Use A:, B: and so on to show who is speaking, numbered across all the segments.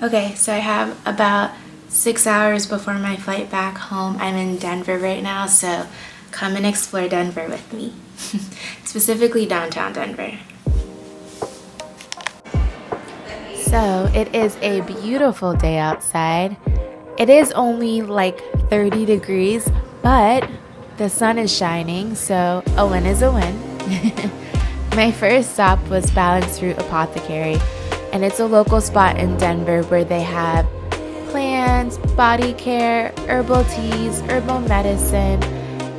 A: Okay, so I have about 6 hours before my flight back home. I'm in Denver right now, so come and explore Denver with me. Specifically downtown Denver. So it is a beautiful day outside. It is only like 30 degrees, but the sun is shining, so a win is a win. My first stop was Balance Root Apothecary, and it's a local spot in Denver where they have plants, body care, herbal teas, herbal medicine,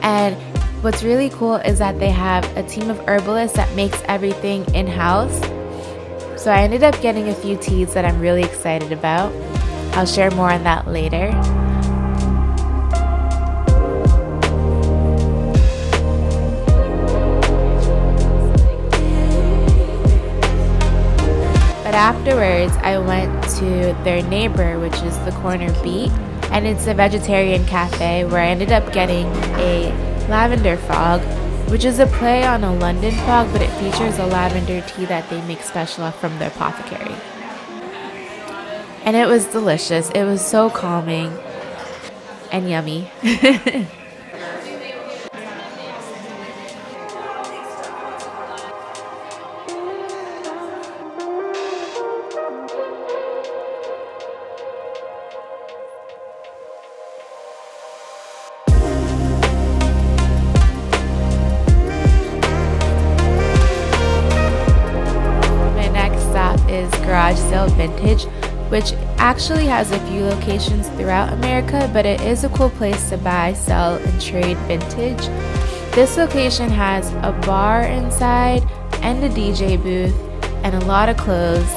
A: and what's really cool is that they have a team of herbalists that makes everything in-house. So I ended up getting a few teas that I'm really excited about. I'll share more on that later. But afterwards, I went to their neighbor, which is the Corner Beet, and it's a vegetarian cafe where I ended up getting a lavender fog, which is a play on a London fog, but it features a lavender tea that they make special from their apothecary. And it was delicious. It was so calming and yummy. Is Garage Sale Vintage, which actually has a few locations throughout America, but it is a cool place to buy, sell, and trade vintage. This location has a bar inside and a DJ booth and a lot of clothes.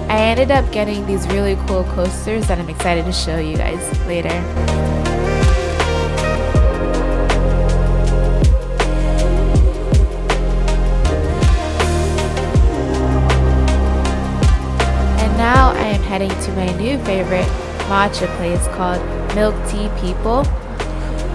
A: I ended up getting these really cool coasters that I'm excited to show you guys later. Now I am heading to my new favorite matcha place called Milk Tea People.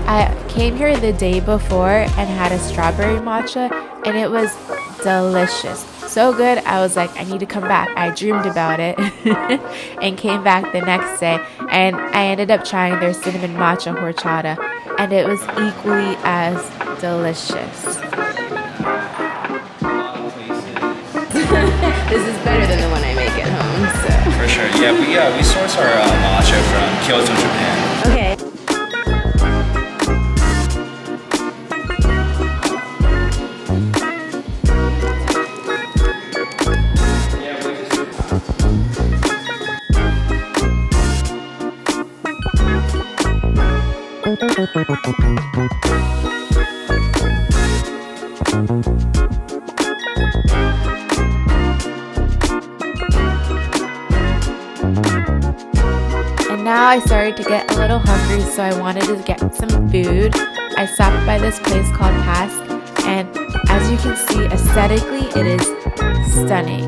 A: I came here the day before and had a strawberry matcha, and it was delicious. So good, I was like, I need to come back. I dreamed about it and came back the next day, and I ended up trying their cinnamon matcha horchata, and it was equally as delicious.
B: This is better than the one I make at home, so.
C: For sure, yeah, we source our matcha from Kyoto, Japan.
B: Okay.
A: And now I started to get a little hungry, so I wanted to get some food. I stopped by this place called Pasque, and as you can see, aesthetically it is stunning.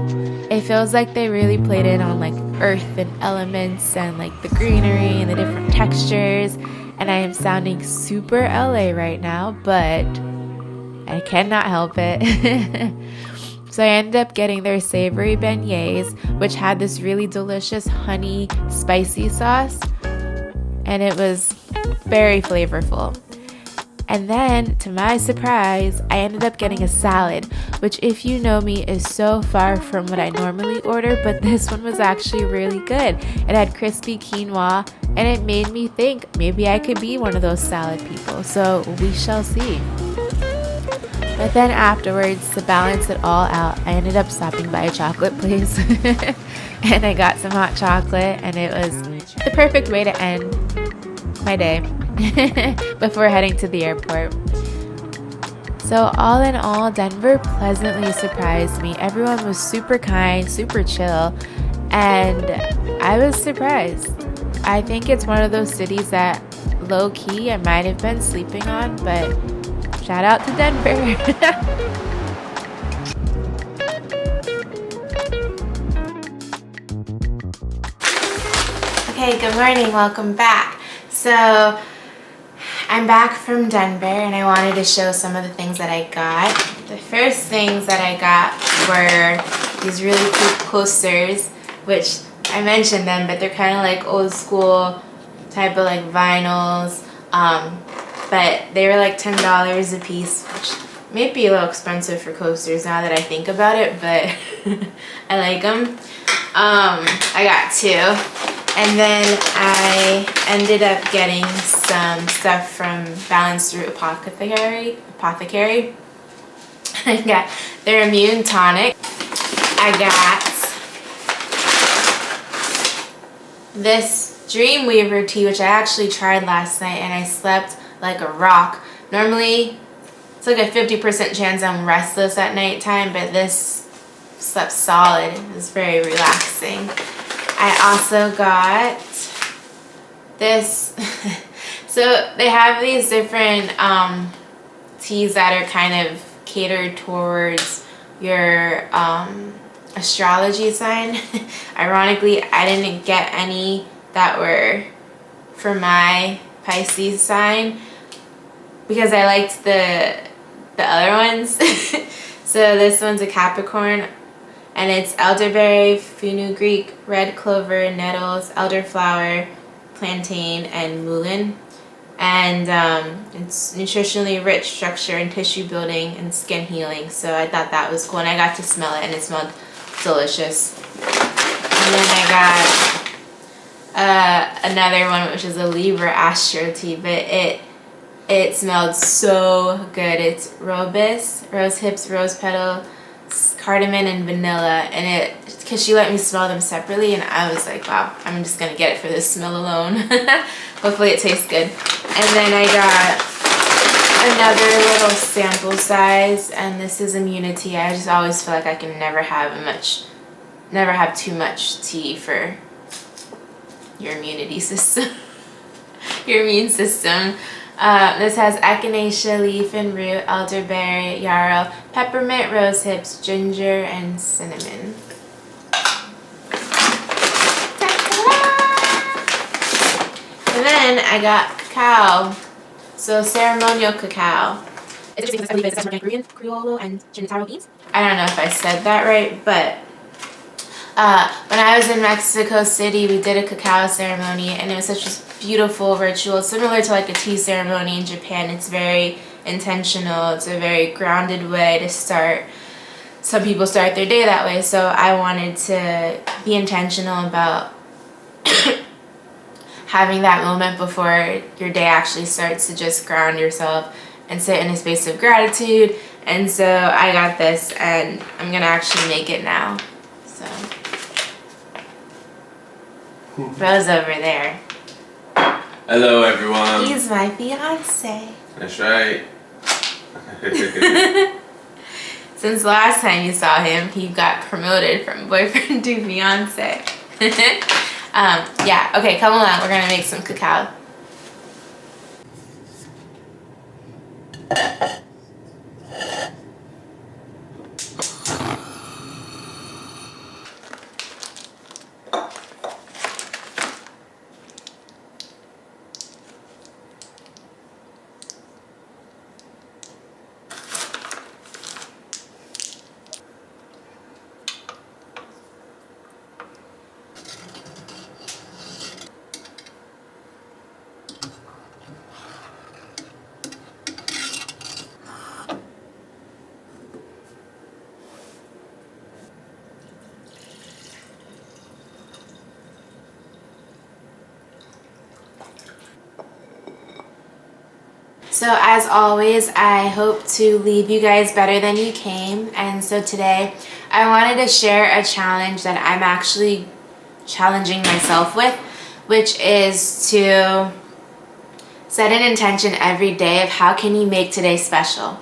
A: It feels like they really played in on like earth and elements and like the greenery and the different textures. And I am sounding super LA right now, but I cannot help it. So I ended up getting their savory beignets, which had this really delicious honey spicy sauce, and it was very flavorful. And then, to my surprise, I ended up getting a salad, which, if you know me, is so far from what I normally order, but this one was actually really good. It had crispy quinoa, and it made me think maybe I could be one of those salad people, so we shall see. But then afterwards, to balance it all out, I ended up stopping by a chocolate place and I got some hot chocolate, and it was the perfect way to end my day before heading to the airport. So all in all, Denver pleasantly surprised me. Everyone was super kind, super chill, and I was surprised. I think it's one of those cities that low-key I might have been sleeping on, but shout out to Denver. Okay, good morning, welcome back. So I'm back from Denver and I wanted to show some of the things that I got. The first things that I got were these really cool coasters, which I mentioned them, but they're kind of like old school type of like vinyls. But they were like $10 a piece, which may be a little expensive for coasters now that I think about it, but I like them. I got 2. And then I ended up getting some stuff from Balanced Root Apothecary. I got their immune tonic. I got this Dreamweaver tea, which I actually tried last night, and I slept like a rock. Normally, it's like a 50% chance I'm restless at nighttime, but this slept solid. It was very relaxing. I also got this. So they have these different teas that are kind of catered towards your astrology sign. Ironically, I didn't get any that were for my Pisces sign because I liked the other ones. So this one's a Capricorn, and it's elderberry, fenugreek, red clover, nettles, elderflower, plantain, and mullein. And it's nutritionally rich, structure and tissue building and skin healing. So I thought that was cool, and I got to smell it, and it smelled delicious. And then I got another one, which is a Libra Astro tea, but it smelled so good. It's rose hips, rose petal, cardamom, and vanilla. And because she let me smell them separately, and I was like, wow, I'm just gonna get it for this smell alone. Hopefully it tastes good. And then I got another little sample size, and this is immunity. I just always feel like I can never have too much tea for your immunity system. Your immune system. This has echinacea, leaf and root, elderberry, yarrow, peppermint, rose hips, ginger, and cinnamon. And then I got cacao. So Ceremonial cacao. It's interesting because I believe it's Peruvian, Criollo, and Chinataro beans. I don't know if I said that right, but when I was in Mexico City, we did a cacao ceremony, and it was such a beautiful ritual, similar to like a tea ceremony in Japan. It's very intentional. It's a very grounded way to start. Some people start their day that way, so I wanted to be intentional about having that moment before your day actually starts, to just ground yourself and sit in a space of gratitude. And so I got this, and I'm gonna actually make it now. So Rose over there.
D: Hello, everyone.
A: He's my fiance.
D: That's right.
A: Since last time you saw him, he got promoted from boyfriend to fiance. Yeah, okay, come along. We're gonna make some cacao. So as always, I hope to leave you guys better than you came. And so today I wanted to share a challenge that I'm actually challenging myself with, which is to set an intention every day of how can you make today special.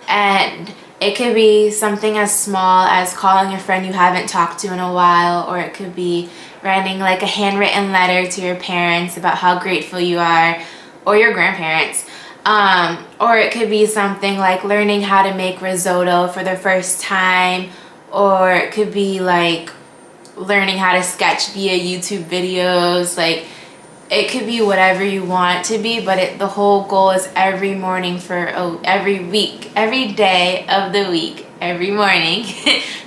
A: And it could be something as small as calling a friend you haven't talked to in a while, or it could be writing like a handwritten letter to your parents about how grateful you are, or your grandparents. Or it could be something like learning how to make risotto for the first time, or it could be like learning how to sketch via YouTube videos. Like, it could be whatever you want it to be, but the whole goal is every morning for every week, every day of the week, every morning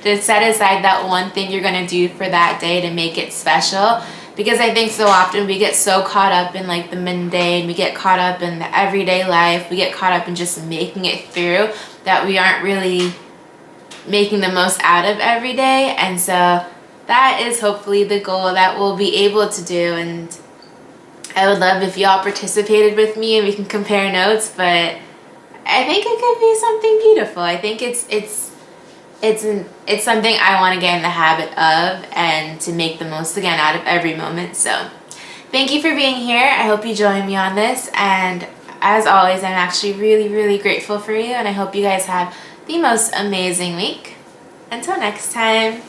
A: to set aside that one thing you're gonna do for that day to make it special. Because I think so often we get so caught up in like the mundane, we get caught up in the everyday life, we get caught up in just making it through, that we aren't really making the most out of every day. And so that is hopefully the goal that we'll be able to do. And I would love if y'all participated with me and we can compare notes, but I think it could be something beautiful. I think it's something I want to get in the habit of and to make the most again out of every moment. So thank you for being here. I hope you join me on this, and as always, I'm actually really grateful for you, and I hope you guys have the most amazing week. Until next time.